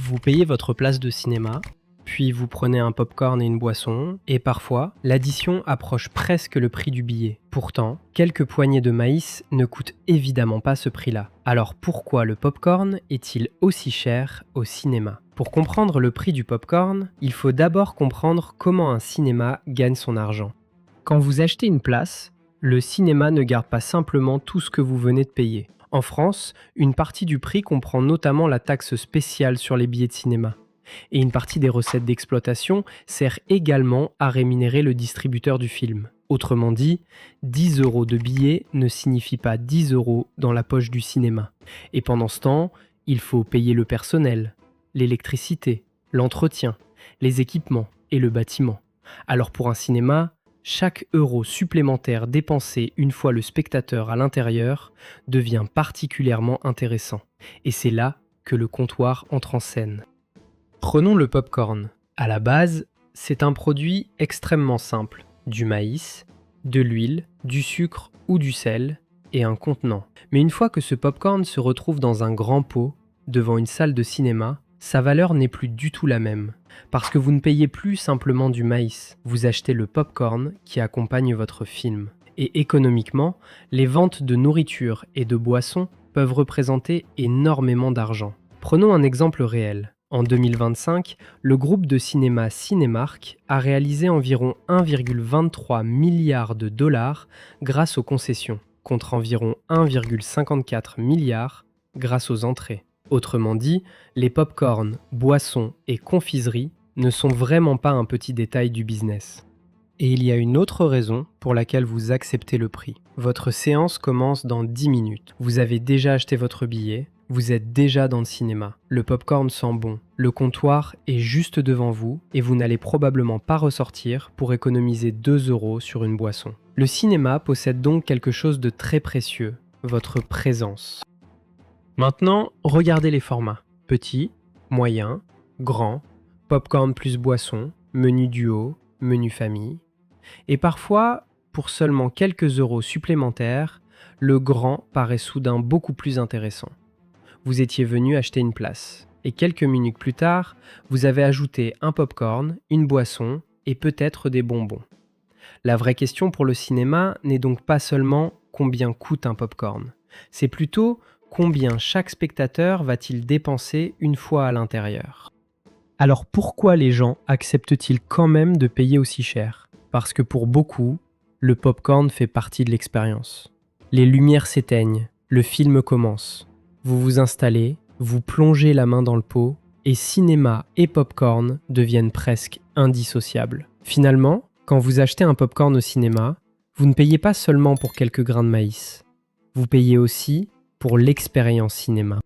Vous payez votre place de cinéma, puis vous prenez un popcorn et une boisson, et parfois, l'addition approche presque le prix du billet. Pourtant, quelques poignées de maïs ne coûtent évidemment pas ce prix-là. Alors pourquoi le popcorn est-il aussi cher au cinéma? Pour comprendre le prix du popcorn, il faut d'abord comprendre comment un cinéma gagne son argent. Quand vous achetez une place, le cinéma ne garde pas simplement tout ce que vous venez de payer. En France, une partie du prix comprend notamment la taxe spéciale sur les billets de cinéma. Et une partie des recettes d'exploitation sert également à rémunérer le distributeur du film. Autrement dit, 10 € de billets ne signifie pas 10 € dans la poche du cinéma. Et pendant ce temps, il faut payer le personnel, l'électricité, l'entretien, les équipements et le bâtiment. Alors pour un cinéma, chaque euro supplémentaire dépensé une fois le spectateur à l'intérieur devient particulièrement intéressant. Et c'est là que le comptoir entre en scène. Prenons le popcorn. À la base, c'est un produit extrêmement simple. Du maïs, de l'huile, du sucre ou du sel et un contenant. Mais une fois que ce popcorn se retrouve dans un grand pot, devant une salle de cinéma, sa valeur n'est plus du tout la même. Parce que vous ne payez plus simplement du maïs, vous achetez le popcorn qui accompagne votre film. Et économiquement, les ventes de nourriture et de boissons peuvent représenter énormément d'argent. Prenons un exemple réel. En 2025, le groupe de cinéma Cinemark a réalisé environ 1,23 milliard de dollars grâce aux concessions, contre environ 1,54 milliard grâce aux entrées. Autrement dit, les pop-corns, boissons et confiseries ne sont vraiment pas un petit détail du business. Et il y a une autre raison pour laquelle vous acceptez le prix. Votre séance commence dans 10 minutes. Vous avez déjà acheté votre billet, vous êtes déjà dans le cinéma. Le pop-corn sent bon, le comptoir est juste devant vous et vous n'allez probablement pas ressortir pour économiser 2 € sur une boisson. Le cinéma possède donc quelque chose de très précieux, votre présence. Maintenant, regardez les formats. Petit, moyen, grand, popcorn plus boisson, menu duo, menu famille. Et parfois, pour seulement quelques euros supplémentaires, le grand paraît soudain beaucoup plus intéressant. Vous étiez venu acheter une place. Et quelques minutes plus tard, vous avez ajouté un popcorn, une boisson et peut-être des bonbons. La vraie question pour le cinéma n'est donc pas seulement combien coûte un popcorn. C'est plutôt combien chaque spectateur va-t-il dépenser une fois à l'intérieur. Alors pourquoi les gens acceptent-ils quand même de payer aussi cher? Parce que pour beaucoup, le popcorn fait partie de l'expérience. Les lumières s'éteignent, le film commence. Vous vous installez, vous plongez la main dans le pot, et cinéma et popcorn deviennent presque indissociables. Finalement, quand vous achetez un popcorn au cinéma, vous ne payez pas seulement pour quelques grains de maïs. Vous payez aussi pour l'expérience cinéma.